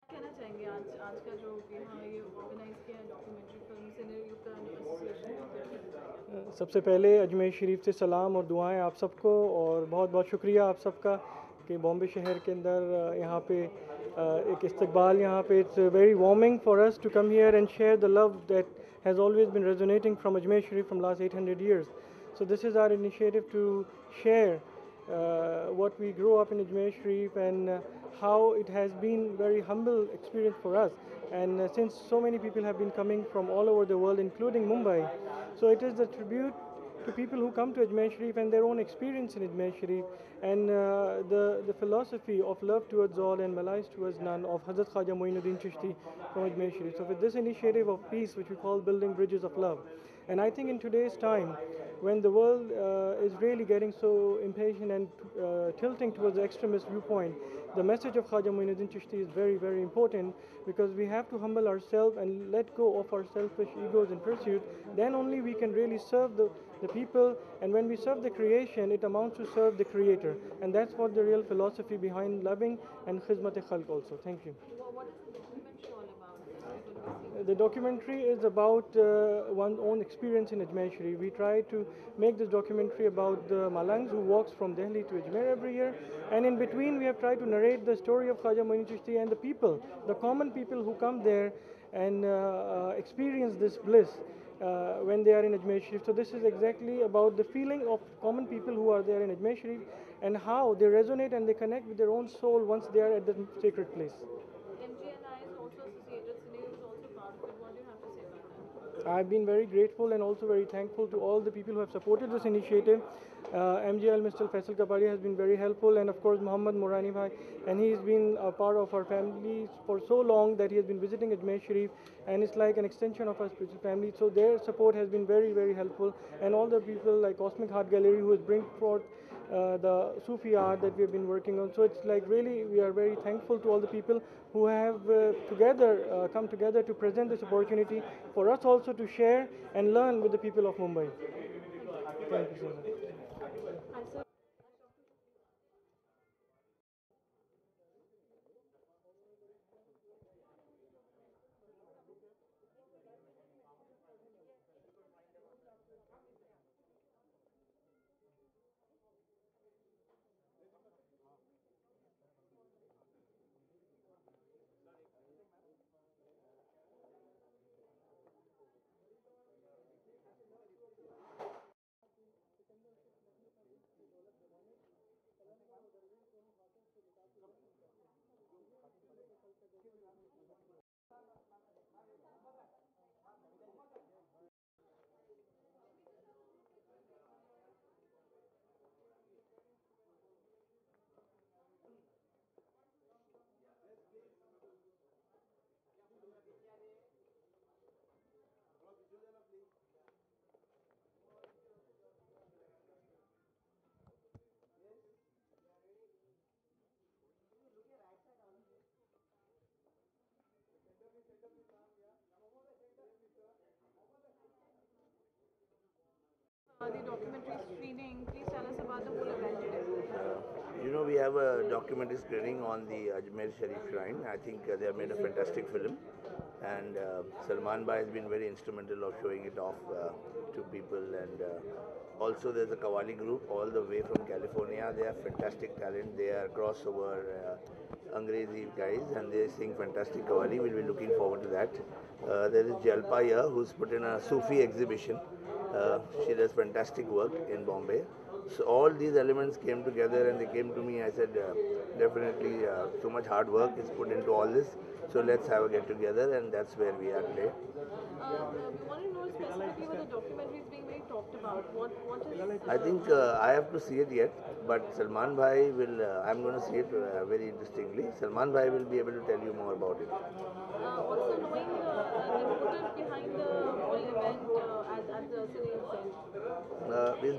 कहना चाहेंगे आज आज का जो कि हाँ ये ऑर्गेनाइज किया है डॉक्यूमेंट्री फिल्म सिनेरियो एसोसिएशन। सबसे पहले अजमेर शरीफ से सलाम और दुआएं आप सबको, और बहुत बहुत शुक्रिया आप सबका कि बॉम्बे शहर के अंदर यहाँ पे एक इस्तकबाल यहाँ पे it's very warming for us to come here and share the love that has always been resonating from Ajmer Sharif from last 800 years. So this is our initiative to share what we grew up in Ajmer Sharif and how it has been very humble experience for us. And since so many people have been coming from all over the world, including Mumbai, so it is a tribute to people who come to Ajmer Sharif and their own experience in Ajmer Sharif and the philosophy of love towards all and malice towards none of Hazrat Khwaja Moinuddin Chishti from Ajmer Sharif. So with this initiative of peace, which we call Building Bridges of Love, and I think in today's time, when the world is really getting so impatient and tilting towards the extremist viewpoint, the message of Khwaja Moinuddin Chishti is very, very important, because we have to humble ourselves and let go of our selfish egos and pursuit. Then only we can really serve the people, and when we serve the creation, it amounts to serve the creator, and that's what the real philosophy behind loving and khidmat-e-khalq also. Thank you. What is the documentary all about? The documentary is about one's own experience in Ajmer Sharif. We try to make this documentary about the Malangs who walks from Delhi to Ajmer every year, and in between we have tried to narrate the story of Khwaja Moinuddin Chishti and the people, the common people who come there and experience this bliss when they are in Ajmer Sharif. So this is exactly about the feeling of common people who are there in Ajmer Sharif and how they resonate and they connect with their own soul once they are at the sacred place. MGNI is also associated, Cine is also part of it. What do you have to say about that? I've been very grateful and also very thankful to all the people who have supported this initiative. MGL Mr. Faisal Kabari has been very helpful, and of course Muhammad Morani Bhai, and he's been a part of our family for so long that he has been visiting Ajmer Sharif, and it's like an extension of our spiritual family. So their support has been very, very helpful, and all the people like Cosmic Heart Gallery who has bring forth the Sufi art that we have been working on. So it's like really we are very thankful to all the people who have come together to present this opportunity for us also to share and learn with the people of Mumbai. Thank you so much. The documentary screening, please tell us about the whole event today. We have a documentary screening on the Ajmer Sharif Shrine. I think they have made a fantastic film, and Salman Bhai has been very instrumental of showing it off to people. And also there's a Qawwali group all the way from California. They have fantastic talent. They are crossover Angrezi guys, and they sing fantastic Qawwali. We'll be looking forward to that. There is Jalpa here who's put in a Sufi exhibition. She does fantastic work in Bombay. So all these elements came together and they came to me. I said, definitely so much hard work is put into all this. So let's have a get together, and that's where we are today. Want to know specifically what the documentary is being very talked about? What is? I think I have to see it yet, but Salman Bhai will. I'm going to see it very interestingly. Salman Bhai will be able to tell you more about it. Also knowing the motive behind the whole event.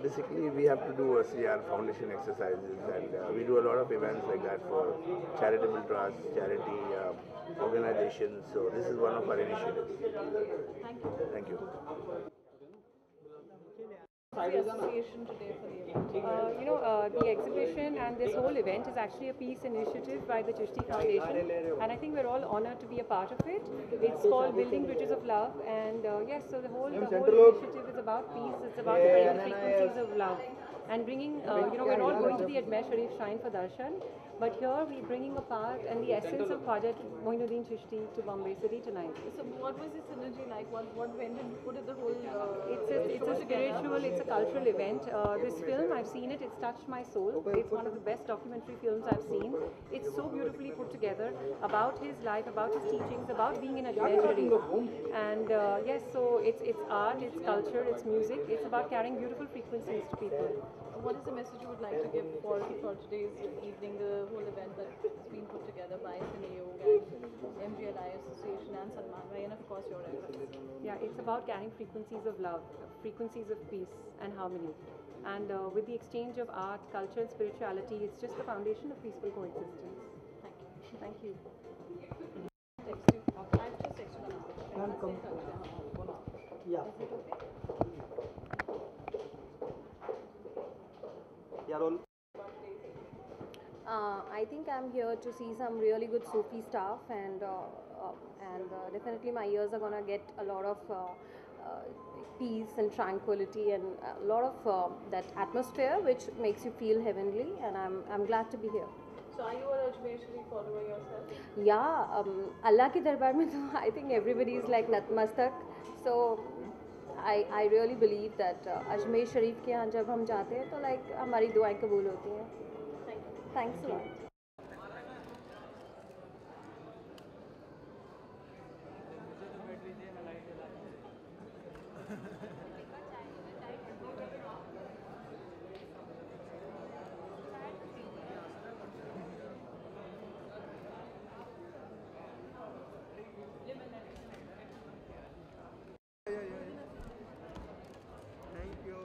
Basically we have to do CR foundation exercises, and we do a lot of events like that for charitable trusts, charity organizations. So this is one of our initiatives. Thank you. Thank you. The association today for the event. The exhibition and this whole event is actually a peace initiative by the Chishti Foundation, and I think we're all honored to be a part of it. It's called Building Bridges of Love, and yes, so the whole initiative is about peace. It's about the frequencies of love, and bringing. We're all going to the Ajmer Sharif Shrine for darshan, but here we're bringing a part and the essence of Khwaja Moinuddin Chishti to Bombay City tonight. So what was the synergy like? What went and put the whole? It's a spiritual, it's a cultural event. This film, I've seen it, it's touched my soul. It's one of the best documentary films I've seen. It's so beautifully put together about his life, about his teachings, about being in Ajmer Sharif. And yes, so it's art, it's culture, it's music. It's about carrying beautiful frequencies to people. What is the message you would like to give for today's evening, the whole event that's been put together by Cineyog and MGLI Association and Salman Bhai, and of course your efforts? Yeah, it's about carrying frequencies of love, frequencies of peace and harmony. And with the exchange of art, culture and spirituality, it's just the foundation of peaceful coexistence. Thank you. Thank you. Text you. I've just texted her. Yeah. Is it okay? Yeah, roll. I think I'm here to see some really good Sufi stuff, and definitely my ears are gonna get a lot of peace and tranquility and a lot of that atmosphere which makes you feel heavenly, and I'm glad to be here. So are you an Ajmer Sharif follower yourself? Yeah, Allah ke darbar mein to I think everybody is like natmastak. So I really believe that Ajmer Sharif के यहाँ जब हम जाते हैं तो like हमारी दुआएं कबूल होती हैं. Thanks a lot. Thank you.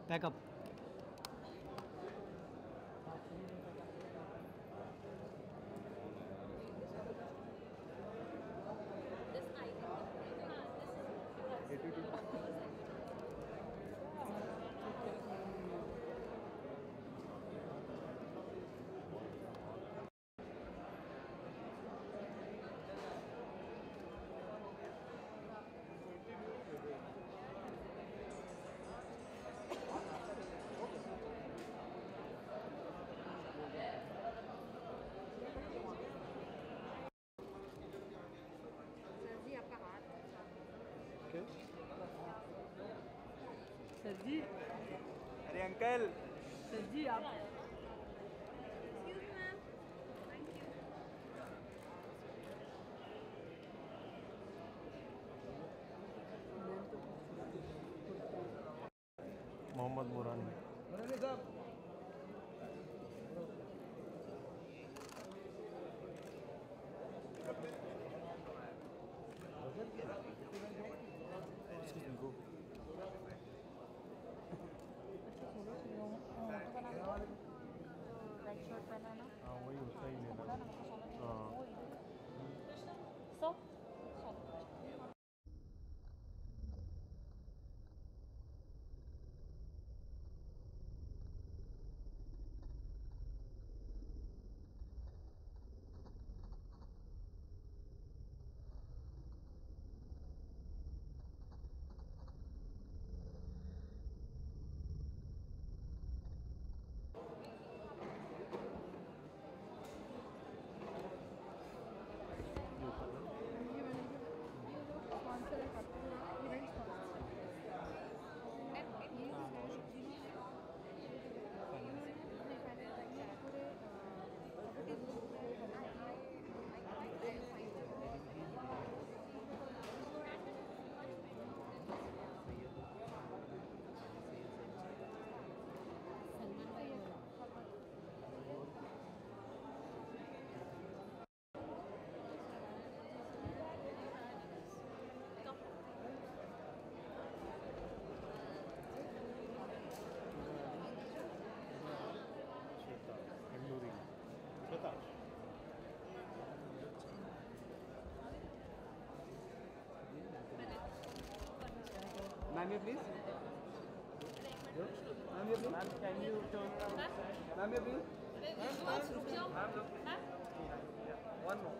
Pack up. Sir ji, अरे अंकल. सर जी आप मोहम्मद मुरानी. हाँ वही उसका ही लेना. हाँ. Ma'am, here please. Ma'am, here please. Ma'am, can you turn? Ma'am, here please. Ma'am, look. One more.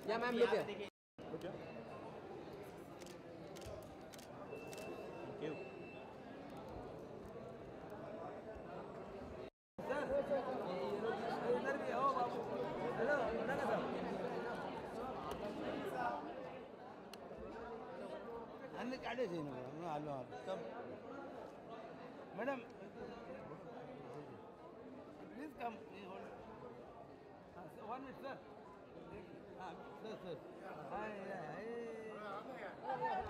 Yeah, ma'am, look here. Look here. Thank you. इधर भी आओ बाबू. हेलो, उधर ना अंदर काटे से ना आलो आप तब madam please come one minute sir sir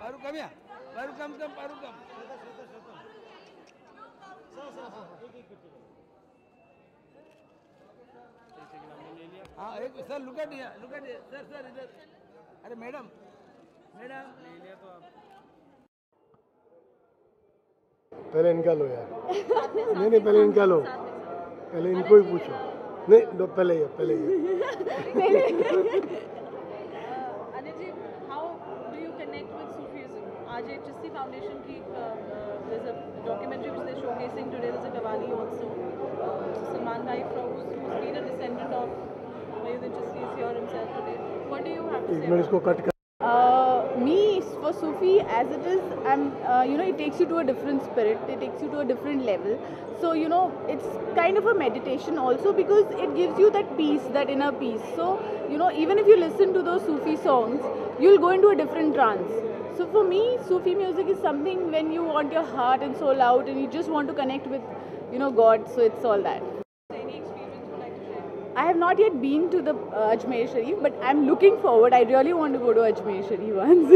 Paru come या पारू कम पारू कम हाँ एक सर लुक एट सर इधर अरे मैडम मैडम ले लिया तो आप पहले इनका लो यार नहीं पहले इनका लो पहले इनको ही पूछो नहीं दो पहले ये Anil ji, how do you connect with Sufism? आज एक चिश्ती फाउंडेशन की there's a documentary which they're showcasing today. There's a Qawwali also. Salman Bhai, who's been a descendant of Muhyiddin Chishti, is here himself today. What do you have to एक say? Minute इसको cut कर Me, for Sufi, as it is, it takes you to a different spirit, it takes you to a different level. So, it's kind of a meditation also because it gives you that peace, that inner peace. So, even if you listen to those Sufi songs, you'll go into a different trance. So, for me, Sufi music is something when you want your heart and soul out and you just want to connect with, God. So, it's all that. Any experience you'd like to share? I have not yet been to the Ajmer Sharif, but I'm looking forward. I really want to go to Ajmer Sharif once.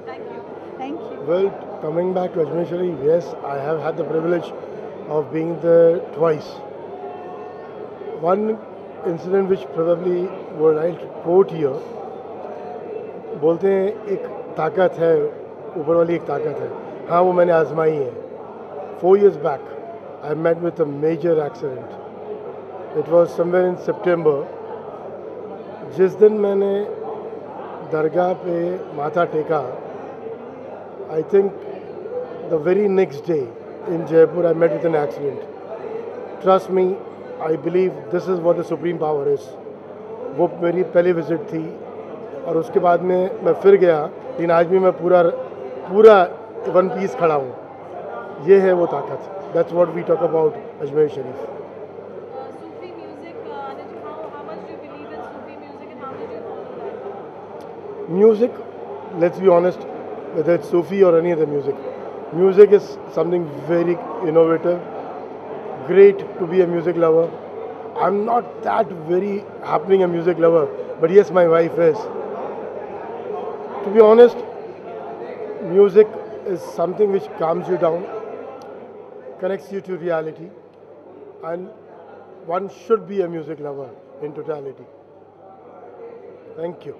Thank you. Thank you. Well, coming back to Ajmer Sharif, yes, I have had the privilege of being there twice. One incident which probably would I quote here, बोलते हैं एक ताकत है ऊपर वाली एक ताकत है हाँ वो मैंने आजमाई है 4 years back I met with a major accident. It was somewhere in September. जिस दिन मैंने दरगाह पे माथा टेका I think the very next day in Jaipur I met with an accident. Trust me, I believe this is what the supreme power is. वो मेरी पहली visit थी और उसके बाद में मैं फिर गया लेकिन आज भी मैं पूरा वन पीस खड़ा हूँ ये है वो ताकत. That's what we talk about Ajmer Sharif. Sufi music, Anil ji, how much do you believe in Sufi music and how did you follow that? Music, let's be honest, whether it's Sufi or any other music, music is something very innovative. Great to be a music lover. I'm not that very happening a music lover, but yes, my wife is. To be honest, music is something which calms you down, connects you to reality, and one should be a music lover in totality. Thank you.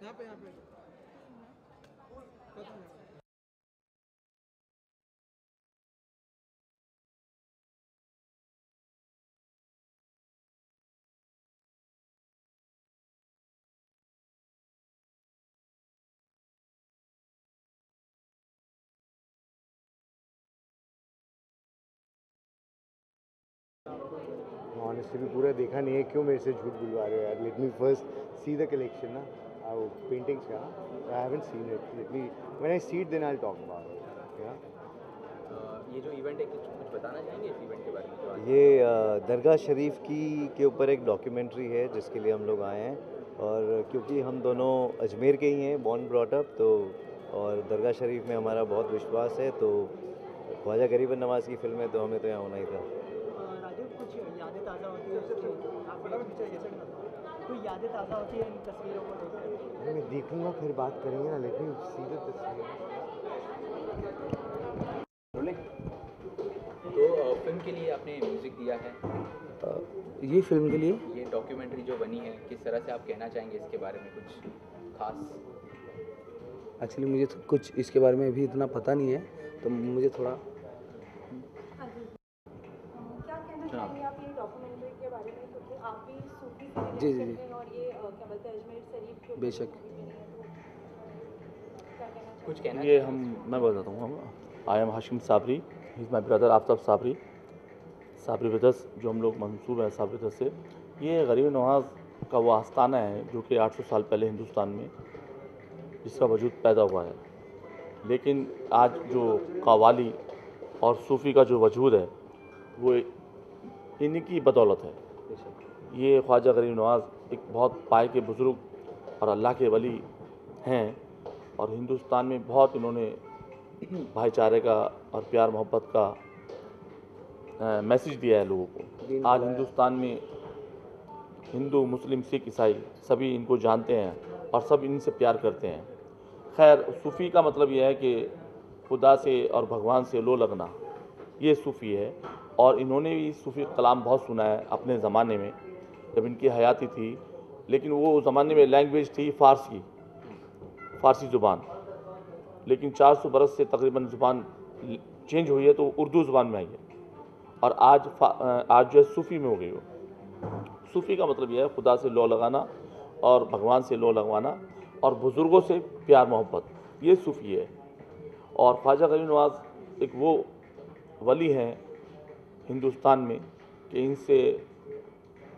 यहाँ पे honestly पूरा देखा नहीं है, क्यों मेरे से झूठ बुलवा रहे हो यार? Let me first see the collection ना, पेंटिंग्स का ना। I haven't seen it, let me when I see it then I will talk about it. या ये जो इवेंट है कुछ बताना चाहेंगे इस इवेंट के बारे में? ये दरगाह शरीफ के ऊपर एक डॉक्यूमेंट्री है जिसके लिए हम लोग आए हैं, और क्योंकि हम दोनों अजमेर के ही हैं, बॉर्न ब्रॉट अप, तो और दरगाह शरीफ में हमारा बहुत विश्वास है, तो ख्वाजा गरीब नवाज की फिल्म है तो हमें तो यहाँ होना ही था। राजीव, कुछ यादें ताज़ा होती है कोई यादें ताज़ा होती है इन तस्वीरों को देखकर? अरे मैं देखूंगा फिर बात करेंगे ना, लेट मी सी द तस्वीर। तो फिल्म के लिए आपने म्यूज़िक दिया है, ये फिल्म के लिए ये डॉक्यूमेंट्री जो बनी है किस तरह से आप कहना चाहेंगे इसके बारे में कुछ खास? एक्चुअली मुझे तो कुछ इसके बारे में भी इतना पता नहीं है, तो मुझे थोड़ा क्या कहना चाहेंगे आप ये डॉक्यूमेंट्री के बारे में, क्योंकि आप भी सूफी जी और ये क्या बोलते हैं अजमेर शरीफ के बेशक कुछ कहना ये मैं बताता हूँ। I am Hashim Sabri, he is my brother Aftab Sabri, Sabri brothers, जो हम लोग मंसूब हैं साबरी ब्रदर्स से। ये गरीब नवाज का वो आस्थाना है जो कि 800 साल पहले हिंदुस्तान में जिसका वजूद पैदा हुआ है, लेकिन आज जो कव्वाली और सूफ़ी का जो वजूद है वो इन्हीं की बदौलत है। ये ख्वाजा गरीब नवाज एक बहुत पाए के बुज़ुर्ग और अल्लाह के वली हैं, और हिंदुस्तान में बहुत इन्होंने भाईचारे का और प्यार मोहब्बत का मैसेज दिया है लोगों को। आज हिंदुस्तान में हिंदू, मुस्लिम, सिख, ईसाई सभी इनको जानते हैं और सब इनसे प्यार करते हैं। खैर, सूफ़ी का मतलब यह है कि खुदा से और भगवान से लो लगना, ये सूफ़ी है। और इन्होंने भी सूफ़ी कलाम बहुत सुना है अपने ज़माने में जब इनकी हयाती थी, लेकिन वो ज़माने में लैंग्वेज थी फ़ारसी ज़ुबान, लेकिन 400 बरस से तकरीबन ज़ुबान चेंज हुई है तो उर्दू ज़ुबान में आई है, और आज जो है सूफ़ी में हो गई हो। सूफ़ी का मतलब यह है खुदा से लो लगाना और भगवान से लो लगवाना और बुज़ुर्गों से प्यार मोहब्बत, ये सूफ़ी है। और ख्वाजा गरीब नवाज एक वो वली हैं हिंदुस्तान में कि इनसे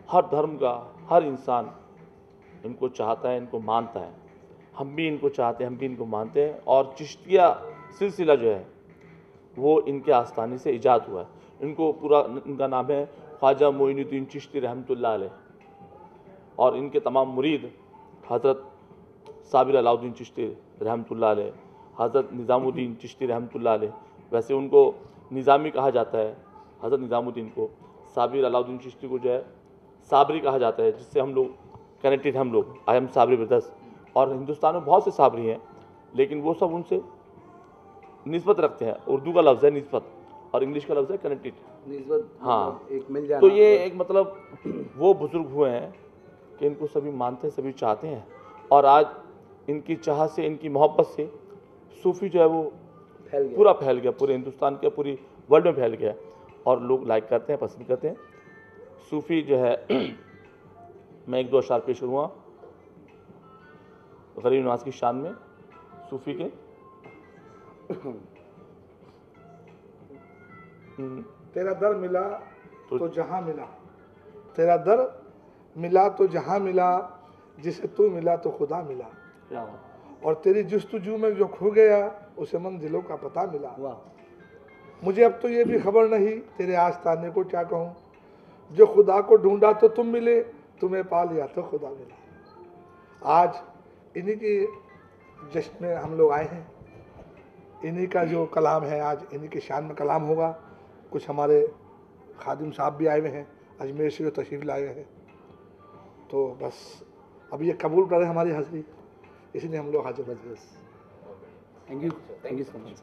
हर धर्म का हर इंसान इनको चाहता है, इनको मानता है। हम भी इनको चाहते हैं, हम भी इनको मानते हैं। और चिश्तिया सिलसिला जो है वो इनके आस्थाने से ईजाद हुआ है। इनका नाम है ख्वाजा मोइनुद्दीन चिश्ती रहमतुल्लाह अलैह, और इनके तमाम मुरीद हज़रत साबिर अलाउद्दीन चिश्ती रहमतुल्लाह अलैह, हज़रत निज़ामुद्दीन चिश्ती रहमतुल्लाह अलैह, वैसे उनको निज़ामी कहा जाता है, हज़रत निज़ामुद्दीन को। साबिर अलाउद्दीन चिश्ती को जो है साबरी कहा जाता है, जिससे हम लोग कनेक्टेड, हम लोग आई एम साबरी ब्रदर्स। और हिंदुस्तान में बहुत से साबरी हैं, लेकिन वो सब उनसे निस्बत रखते हैं। उर्दू का लफ्ज़ है निस्बत और इंग्लिश का लफ्ज़ है कनेक्टेड, निस्बत। हाँ, एक मिल जाना। तो ये एक मतलब वो बुज़ुर्ग हुए हैं कि इनको सभी मानते हैं, सभी चाहते हैं। और आज इनकी चाह से, इनकी मोहब्बत से सूफ़ी जो है वो पूरा फैल गया, पूरे हिंदुस्तान के, पूरी वर्ल्ड में फैल गया, और लोग लाइक करते हैं, पसंद करते हैं। सूफ़ी जो है मैं एक दो अशार पेश करूँगा गरीब नवाज की शान में, सूफ़ी के। तेरा दर मिला तो जहाँ मिला, तेरा दर मिला तो जहाँ मिला, जिसे तू मिला तो खुदा मिला, और तेरी जुस्तजू में जो खो गया उसे मंजिलों का पता मिला। मुझे अब तो ये भी खबर नहीं तेरे आस्ताने को क्या कहूँ, जो खुदा को ढूंढा तो तुम मिले, तुम्हें पा लिया तो खुदा मिला। आज इन्हीं के जश्न में हम लोग आए हैं, इन्हीं का जो कलाम है आज इन्हीं के शान में कलाम होगा। कुछ हमारे खादिम साहब भी आए हुए हैं, अजमेर से जो तशरीफ़ लाए हुए हैं, तो बस अब ये कबूल करें हमारी हाजिरी, इसलिए हम लोग हाजिर। बस थैंक यू सो मच।